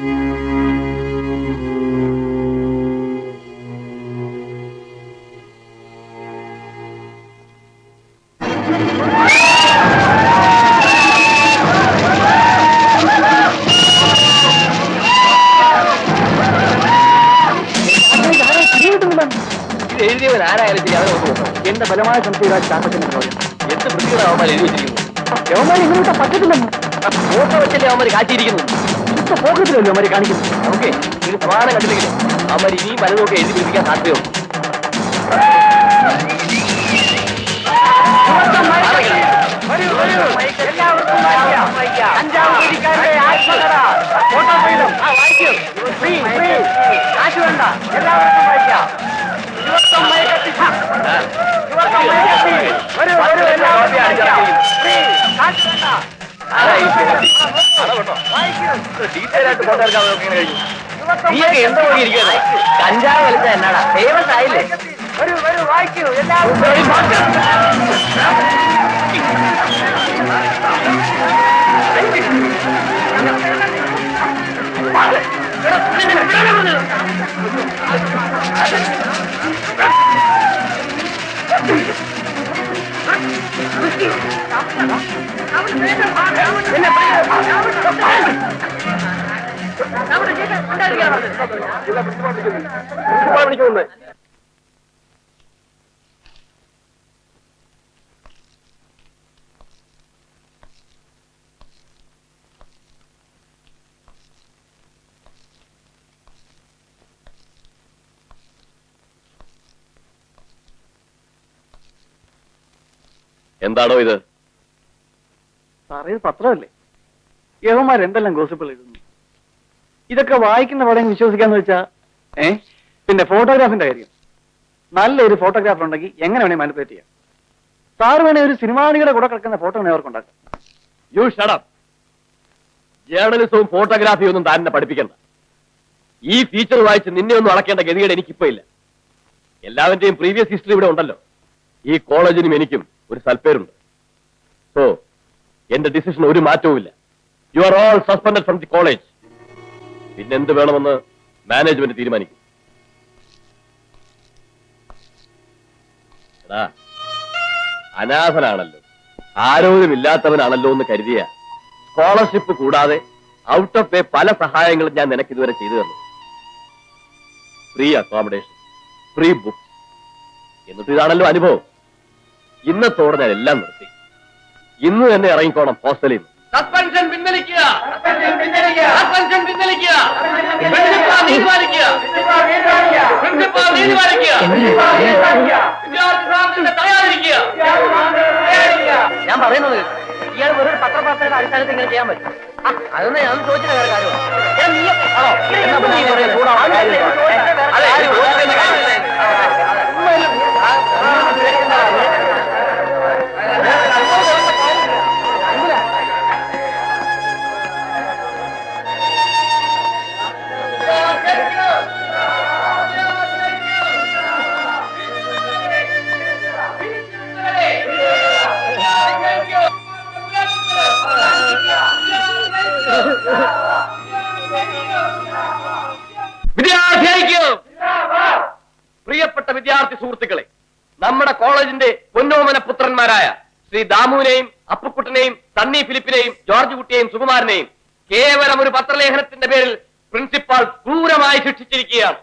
എഴുതിയവൻ ആരായാലും ശരി അവരെ നോക്കും. എന്റെ ബലമായ സംശയം ചാക്കത്തിന്റെ എന്ത് വൃത്തികളാണ് അവന്മാർ എഴുതി വെച്ചിരിക്കുന്നു. യവന്മാർ ഇങ്ങനത്തെ പറ്റത്തില്ലെന്ന് ഫോട്ടോ വെച്ചല്ലേ അവന്മാർ കാറ്റിയിരിക്കുന്നു. ഇപ്പൊ പോക്കത്തിലല്ലോ അവന്മാർ കാണിക്കുന്നു. നമുക്ക് ഇത് സമാധാനം കണ്ടില്ലെങ്കിലും അവന്മാർ ഇനിയും പലതൊക്കെ എഴുതി പിടിപ്പിക്കാൻ സാധ്യതയുണ്ട്. ഡീറ്റെയിലായിട്ട് ഫോട്ടോ എടുക്കാൻ കഴിഞ്ഞു. നീയൊക്കെ എന്തോ ഇരിക്കുന്നത് കഞ്ചാവ് വലിച്ച എന്നാടാ ഫേമസ് ആയില്ലേ? വായിക്കൂ എന്താണോ ഇത്? സാറേ പത്രമല്ലേ? യവന്മാരെന്തെല്ലാം ഗോസിപ്പുകൾ എഴുതുന്നു. ഇതൊക്കെ വായിക്കുന്ന പടം വിശ്വസിക്കാന്ന് വെച്ചാ പിന്നെ ഫോട്ടോഗ്രാഫിന്റെ കാര്യം. നല്ലൊരു ഫോട്ടോഗ്രാഫർ ഉണ്ടെങ്കിൽ എങ്ങനെ വേണേ മാനിപ്പുലേറ്റ് ചെയ്യാം. സാറ് വേണേ ഒരു സിനിമാണിയുടെ കൂടെ കിടക്കുന്ന ഫോട്ടോ വേണേ അവർക്കുണ്ടാക്കാം. You shut up. ജേർണലിസവും ഫോട്ടോഗ്രാഫിയും ഒന്നും താൻ പഠിപ്പിക്കണ്ട. ഈ ഫീച്ചർ വായിച്ച് നിന്നെ ഒന്നും അളക്കേണ്ട ഗതികേട് എനിക്കിപ്പോ ഇല്ല. എല്ലാവന്റെയും പ്രീവിയസ് ഹിസ്റ്ററി ഇവിടെ ഉണ്ടല്ലോ. ഈ കോളേജിനും എനിക്കും ഒരു സൽപ്പേരുണ്ട്. സോ എന്റെ ഡിസിഷൻ ഒരു മാറ്റവുമില്ല. You are all suspended from the college. പിന്നെന്ത് വേണമെന്ന് മാനേജ്മെന്റ് തീരുമാനിക്കും. എടാ, അനാഥനാണല്ലോ, ആരോഗ്യമില്ലാത്തവനാണല്ലോ എന്ന് കരുതിയ സ്കോളർഷിപ്പ് കൂടാതെ ഔട്ട് ഓഫ് പേ പല സഹായങ്ങളും ഞാൻ നിനക്ക് ഇതുവരെ ചെയ്തു തന്നു. Free accommodation, free books. എന്നിട്ട് ഇതാണല്ലോ അനുഭവം. ഇന്നത്തോടെ ഞാൻ എല്ലാം നിർത്തി. ഇന്ന് തന്നെ ഇറങ്ങിക്കോണം ഹോസ്റ്റലിൽ നിന്ന്. സസ്പെൻഷൻ പിൻവലിക്കുക. സസ്പെൻഷൻ പിൻവലിക്കുക. പ്രിൻസിപ്പാൾ നീതി പാലിക്കുക. പ്രിൻസിപ്പാൾ നീതി പാലിക്കുക. വിദ്യാർത്ഥി സ്വാതന്ത്ര്യത്തെ തടയാതിരിക്കുക. ഞാൻ പറയുന്നത് ഇയാൾ വെറും പത്രപ്രവർത്തകരുടെ അടിസ്ഥാനത്തിൽ ഇങ്ങനെ ചെയ്യാൻ പറ്റും. അതൊന്നും ഞാൻ ചോദിച്ചിട്ട് വേറെ കാര്യമാണ്. പ്രിയപ്പെട്ട വിദ്യാർത്ഥി സുഹൃത്തുക്കളെ, നമ്മുടെ കോളേജിന്റെ പൊന്നോമന പുത്രന്മാരായ ശ്രീ ദാമുവിനെയും അപ്പുക്കുട്ടനെയും സണ്ണി ഫിലിപ്പിനെയും ജോർജ് കുട്ടിയെയും സുകുമാരനെയും കേവലം ഒരു പത്രലേഖനത്തിന്റെ പേരിൽ പ്രിൻസിപ്പാൾ ക്രൂരമായി ശിക്ഷിച്ചിരിക്കുകയാണ്.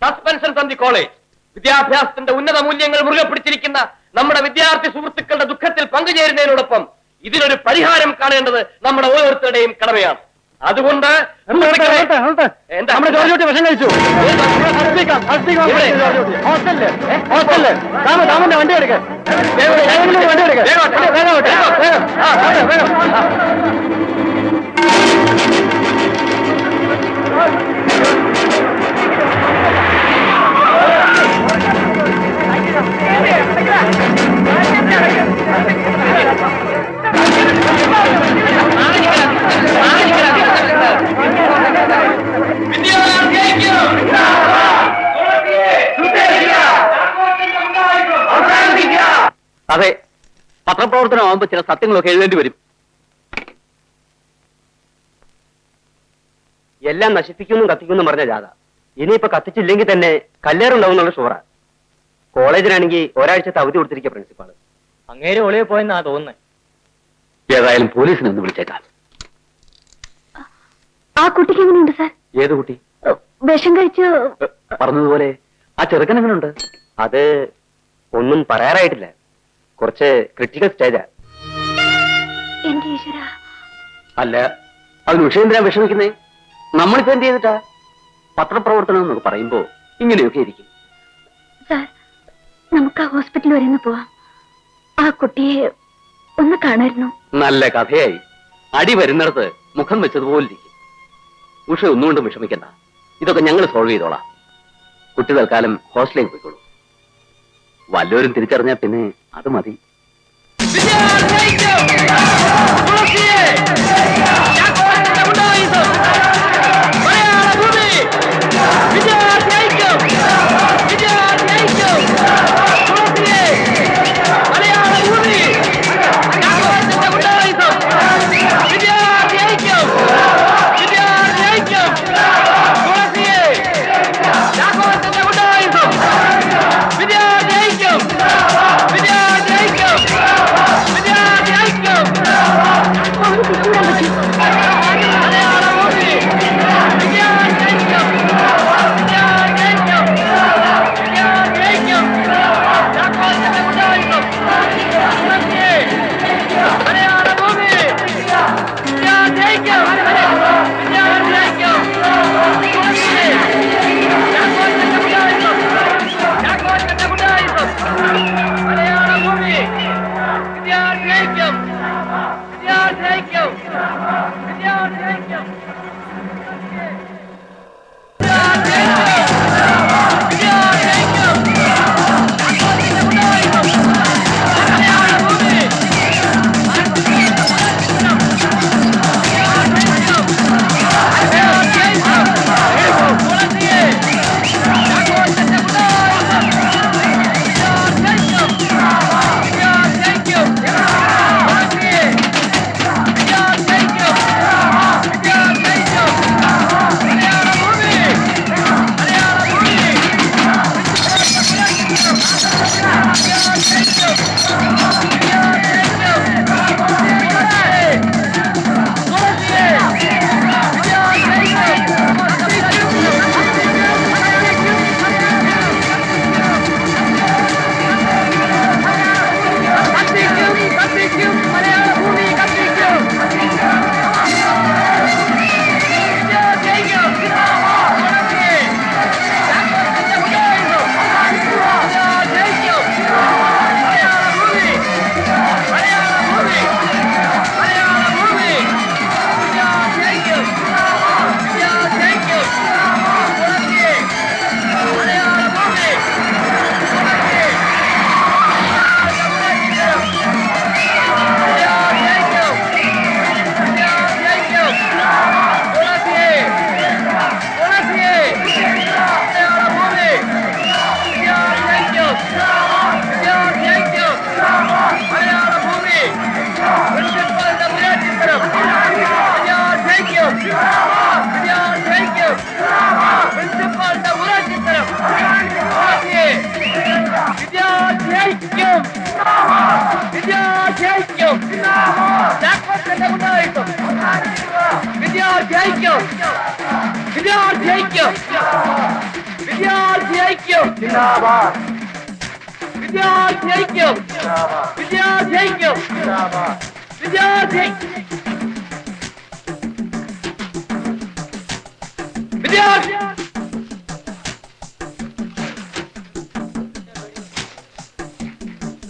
Suspension from the college. വിദ്യാഭ്യാസത്തിന്റെ ഉന്നത മൂല്യങ്ങൾ മുറുകെ പിടിച്ചിരിക്കുന്ന നമ്മുടെ വിദ്യാർത്ഥി സുഹൃത്തുക്കളുടെ ദുഃഖത്തിൽ പങ്കുചേരുന്നതിനോടൊപ്പം ഇതിനൊരു പരിഹാരം കാണേണ്ടത് നമ്മുടെ ഓരോരുത്തരുടെയും കടമയാണ്. അതുകൊണ്ട് നമ്മുടെ ജോർജ് വിഷം കഴിച്ചു. താമന്റെ വണ്ടി എടുക്കുക. വണ്ടി എടുക്കുക. അതെ, പത്രപ്രവർത്തനമാകുമ്പോ ചില സത്യങ്ങളൊക്കെ എഴുതേണ്ടി വരും. എല്ലാം നശിപ്പിക്കുമെന്നും കത്തിക്കുമെന്നും പറഞ്ഞ ജാഥ ഇനിയിപ്പോ കത്തിച്ചില്ലെങ്കിൽ തന്നെ കല്ലേറുണ്ടാവും എന്നുള്ള ഷുവറാ. കോളേജിലാണെങ്കിൽ ഒരാഴ്ചത്തെ അവധി കൊടുത്തിരിക്കുക പ്രിൻസിപ്പാള്. അങ്ങേര് ഒളിയെ പോയെന്നാ തോന്നുന്നത്. ഏതായാലും പോലീസിനെ ഒന്ന് വിളിച്ചേക്കാം. ആ കുട്ടിക്ക് എങ്ങനെയുണ്ട് സാർ? ഏത് കുട്ടി? വിഷം കഴിച്ച് പറഞ്ഞതുപോലെ ആ ചെറുക്കൻ എങ്ങനെയുണ്ട്? അത് ഒന്നും പറയാറായിട്ടില്ല. കുറച്ച് ക്രിട്ടിക്കൽ സ്റ്റേജാ. എന്റെ ഈശ്വര. അല്ല, അതിന് വിഷയം വിഷമിക്കുന്നേ. നമ്മളിപ്പോ എന്ത് ചെയ്തിട്ടാ? പത്രപ്രവർത്തനം എന്നൊക്കെ പറയുമ്പോ ഇങ്ങനെയൊക്കെ ഇരിക്കും. സാർ, നമുക്ക് ആ ഹോസ്പിറ്റൽ വരെ ഒന്ന് പോവാം. ആ കുട്ടിയെ ഒന്ന് കാണായിരുന്നു. നല്ല കഥയായി. അടി വരുന്നിടത്ത് മുഖം വെച്ചതുപോലെ ഇരിക്കും. ഉഷ ഒന്നുകൊണ്ടും വിഷമിക്കണ്ട. ഇതൊക്കെ ഞങ്ങൾ സോൾവ് ചെയ്തോളാം. കുട്ടി തൽക്കാലം ഹോസ്റ്റലിലേക്ക് പോയിക്കോളൂ. വല്ലവരും തിരിച്ചറിഞ്ഞാൽ പിന്നെ അത് മതി.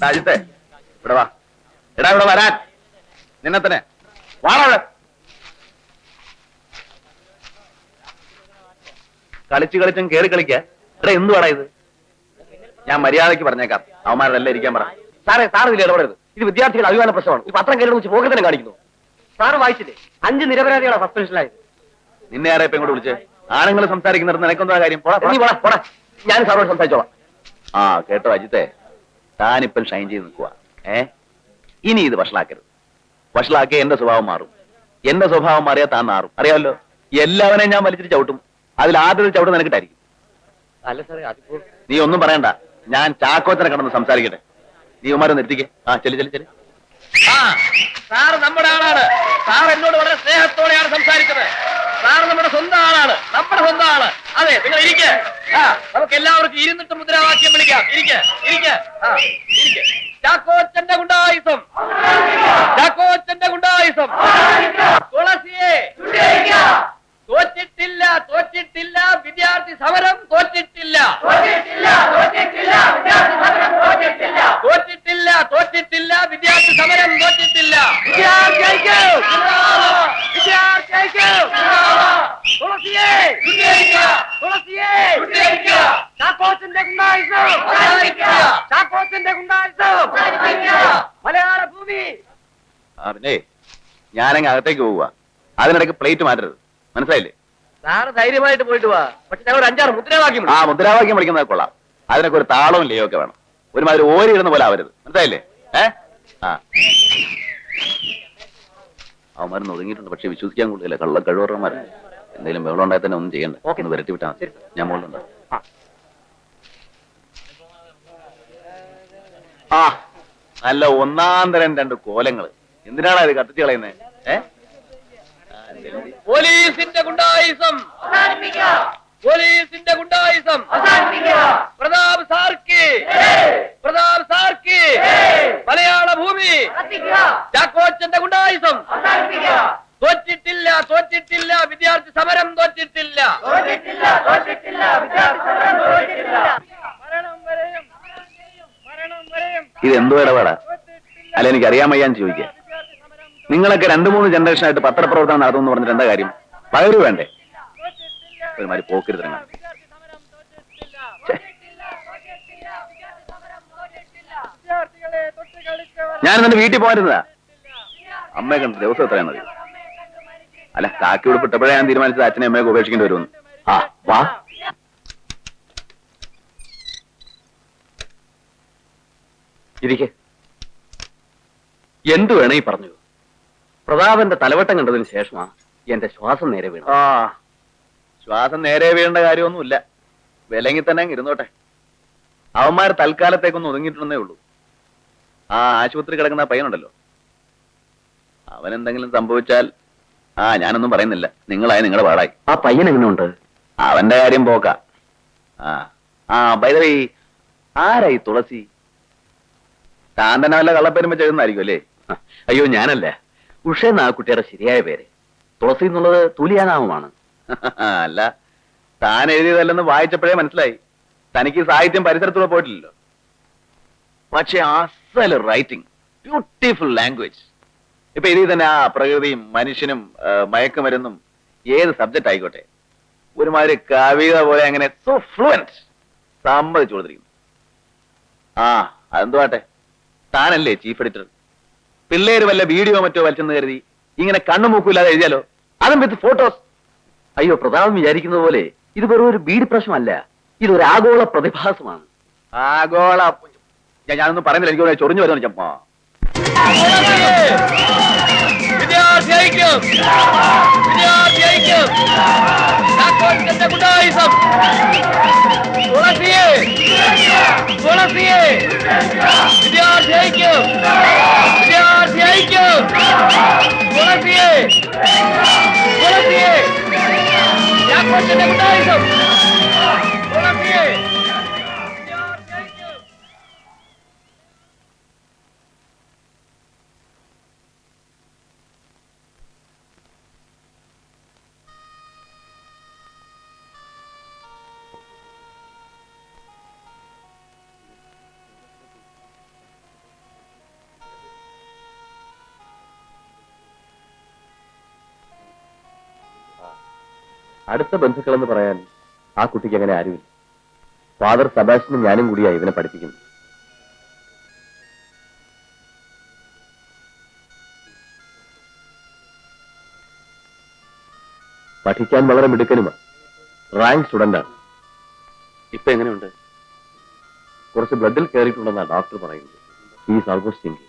രാജ്യത്തെ ഇവിടെ വാ. എടാ ഇവിടെ വരാൻ. നിന്നെ തന്നെ വാടാ. കളിച്ച് കളിച്ചും കേറി കളിക്ക. എടാ എന്ത് വേടാ ഇത്? ഞാൻ മര്യാദയ്ക്ക് പറഞ്ഞേക്കാം. അവന്മാരെല്ലാം ഇരിക്കാൻ പറ. സാറേ, സാറ് ഇതിൽ ഇടപെടരുത്. ഇത് വിദ്യാർത്ഥികളുടെ അഭിമാന പ്രശ്നമാണ്. ഈ പത്രം കയറി വെച്ച് പോകെ തന്നെ കാണിക്കുന്നു. സാറ് വായിച്ചില്ലേ? 5 നിരപരാധികളാണ് സസ്പെൻഷനിലായത്. നിന്നെ ആരെ ഇപ്പൊ ഇങ്ങോട്ട് വിളിച്ച്? ആണുങ്ങൾ സംസാരിക്കുന്നിടത്ത് നിനക്കെന്താ കാര്യം? പോടാ. ഞാൻ സാറോട് സംസാരിച്ചോളാം. ആ കേട്ടോ അജിത്തെ, താനിപ്പം ഷൈൻ ചെയ്ത് നിൽക്കുക. ഇനി ഇത് വഷളാക്കരുത്. വഷളാക്കിയ എന്റെ സ്വഭാവം മാറും. എന്റെ സ്വഭാവം മാറിയാൽ താൻ മാറും. അറിയാമല്ലോ. എല്ലാവരെയും ഞാൻ വലിച്ചിട്ട് ചവിട്ടും. അതിൽ ആദ്യത്തെ ചവിട്ട് നിനക്കിട്ടായിരിക്കും. അല്ല സാറേ അതിപ്പോ നീ ഒന്നും പറയണ്ട, ഞാൻ ചാക്കോച്ചനെ കടന്ന് സംസാരിക്കട്ടെ. നീ ഉമാരൊന്ന് നിർത്തിക്കേ. ആ ചെല്ലു ചെല്ലു ചെല്ലു. സാർ നമ്മുടെ ആളാണ്. സാർ എന്നോട് വളരെ സ്നേഹത്തോടെയാണ് സംസാരിച്ചത്. സാർ നമ്മുടെ സ്വന്തം ആളാണ്, നമ്മുടെ സ്വന്തം ആള്. അതെ, നിങ്ങൾ ഇരിക്കെ. നമുക്ക് എല്ലാവർക്കും ഇരുന്നിട്ട് മുദ്രാവാക്യം വിളിക്കാം. ഇരിക്കെ ഇരിക്കെ. ഇരിക്കെ. ചാക്കോച്ചന്റെ ഗുണ്ടായുസം, ചാക്കോച്ചന്റെ ഗുണ്ടായുസം. തുളസിയെ തോറ്റിട്ടില്ല, തോറ്റിട്ടില്ല, വിദ്യാർത്ഥി സമരം തോറ്റിട്ടില്ല, തോറ്റിട്ടില്ല, തോറ്റിട്ടില്ല, വിദ്യാർത്ഥി സമരം തോറ്റിട്ടില്ല. തുളസിയെ തുളസിയെ ചാക്കോച്ചന്റെ ഗുണ്ടായുസം, ചാക്കോച്ചന്റെ ഗുണ്ടായുസം. മലയാള ഭൂമി. പിന്നെ ഞാനങ്ങ് അകത്തേക്ക് പോവുക. അതിനിടയ്ക്ക് പ്ലേറ്റ് മാറ്റരുത്, മനസ്സിലായില്ലേ? സാറ് ധൈര്യമായിട്ട് പോയിട്ട് വാ. പക്ഷെ ഞങ്ങൾ 5-6 മുദ്രാവാക്യം ആ മുദ്രാവാക്യം വിളിക്കുന്നത് കൊള്ളാം. അതിനൊക്കെ ഒരു താളവും ലയോ ഒക്കെ വേണം. ഒരുമാതിരി ഓരി ഇടുന്ന പോലെ ആവരുത്, മനസ്സിലായില്ലേ? അവന്മാരൊന്നും ഒതുങ്ങിയിട്ടുണ്ട്, പക്ഷെ വിശ്വസിക്കാൻ കൂടുതലില്ല. കള്ള കഴിവറന്മാർ എന്തെങ്കിലും വെള്ളം ഉണ്ടായി തന്നെ ഒന്നും ചെയ്യണ്ട. ഒന്ന് വരട്ടി വിട്ടാൽ മതി. ഞാൻ മുകളിലുണ്ട്. ആ നല്ല ഒന്നാം തരം 2 കോലങ്ങള്. എന്തിനാണ് ഇത് കത്തിച്ച് കളയുന്നത്? പോലീസിന്റെ ഗുണ്ടായിസം, പോലീസിന്റെ ഗുണ്ടായിസം. പ്രതാപ് സാർക്ക്, പ്രതാപ് സാർക്ക്. മലയാള ഭൂമി. ചാക്കോച്ചന്റെ ഗുണ്ടായിസം. തോറ്റിട്ടില്ല, തോറ്റിട്ടില്ല, വിദ്യാർത്ഥി സമരം തോറ്റിട്ടില്ല. ഇതെന്തോ ഇടപാടാ? അല്ല, എനിക്ക് അറിയാൻ വയ്യാന്ന് ചോദിക്കാം. നിങ്ങളൊക്കെ 2-3 ജനറേഷനായിട്ട് പത്രപ്രവർത്തനം നടത്തുമെന്ന് പറഞ്ഞിട്ട് എന്താ കാര്യം? പകരു വേണ്ടേ? ഒരുമാതിരി പോക്കരുത്തരങ്ങൾ. ഞാൻ എന്റെ വീട്ടിൽ പോയിരുന്നതാ. അമ്മയെ കണ്ട് ദിവസം എത്രയാ മതി. അല്ല, കാക്കി ഉടുപ്പിട്ടപ്പോഴേ ഞാൻ തീരുമാനിച്ചത് അച്ഛനെ അമ്മയൊക്കെ ഉപേക്ഷിക്കേണ്ടി വരുമെന്ന്. ആ വാ. ഇരിക്കെ. എന്തു വേണേ പറഞ്ഞു. പ്രതാപന്റെ തലവട്ടം കണ്ടതിന് ശേഷമാണ് എന്റെ ശ്വാസം നേരെ വീണത്. ആ ശ്വാസം നേരെ വീഴേണ്ട കാര്യമൊന്നുമില്ല. വിലങ്ങി തന്നെ ഇരുന്നോട്ടെ. അവന്മാർ തൽക്കാലത്തേക്കൊന്നും ഒതുങ്ങിയിട്ടുണ്ടെന്നേ ഉള്ളൂ. ആ ആശുപത്രി കിടക്കുന്ന പയ്യനുണ്ടല്ലോ, അവനെന്തെങ്കിലും സംഭവിച്ചാൽ ഞാനൊന്നും പറയുന്നില്ല. നിങ്ങളായി നിങ്ങളുടെ പാടായി. ആ പയ്യൻ എങ്ങനെയുണ്ട്? അവന്റെ കാര്യം പോക്ക. ബൈ ദ വേ, ആരായി തുളസി? താൻ തന്നെ വല്ല കള്ളപ്പേരും വെച്ച് എഴുതുന്നതായിരിക്കും അല്ലേ? അയ്യോ, ഞാനല്ല. ഉഷ എന്ന ആ കുട്ടിയുടെ ശരിയായ പേര്. തുളസി എന്നുള്ളത് തുലിയാനാമമാണ്. അല്ല, താൻ എഴുതിയതല്ലെന്ന് വായിച്ചപ്പോഴേ മനസ്സിലായി. തനിക്ക് സാഹിത്യം പരിസരത്തൂടെ പോയിട്ടില്ലല്ലോ. പക്ഷെ അസൽ റൈറ്റിംഗ്, ബ്യൂട്ടിഫുൾ ലാംഗ്വേജ്. ഇപ്പൊ ഇതിൽ തന്നെ ആ പ്രകൃതിയും മനുഷ്യനും മയക്കുമരുന്നും ഏത് സബ്ജക്റ്റ് ആയിക്കോട്ടെ, ഒരുമാതിരി കവിത പോലെ അങ്ങനെ സോ ഫ്ലുവന്റ് സമ്മതിച്ചു കൊടുത്തിരിക്കുന്നു. അതെന്തുവാട്ടെ, താനല്ലേ ചീഫ് എഡിറ്റർ. പിള്ളേര് വല്ല വീഡിയോ മറ്റോ വലിച്ചെന്ന് കരുതി ഇങ്ങനെ കണ്ണുമൂക്കില്ലാതെ എഴുതിയാലോ? അതും വിത്ത് ഫോട്ടോസ്. അയ്യോ, പ്രതാപം വിചാരിക്കുന്നത് പോലെ ഇത് വെറും ഒരു ബീഡി പ്രശ്നമല്ല. ഇതൊരു ആഗോള പ്രതിഭാസമാണ്. ആഗോള ഞാനൊന്നും പറയുന്നില്ല, എനിക്ക് ചൊറിഞ്ഞു വരുന്നു. ചപ്പാ അടുത്ത ബന്ധുക്കളെന്ന് പറയാൻ ആ കുട്ടിക്ക് അങ്ങനെ ആരുമില്ല. ഫാദർ സെബാസ്റ്റ്യനും ഞാനും കൂടിയാണ് ഇവനെ പഠിപ്പിക്കുന്നത്. പഠിക്കാൻ വളരെ മിടുക്കനുമാണ്. റാങ്ക് സ്റ്റുഡന്റാണ്. ഇപ്പൊ എങ്ങനെയുണ്ട്? കുറച്ച് ബ്ലഡിൽ കയറിയിട്ടുണ്ടെന്നാണ് ഡോക്ടർ പറയുന്നത്. Is almost English.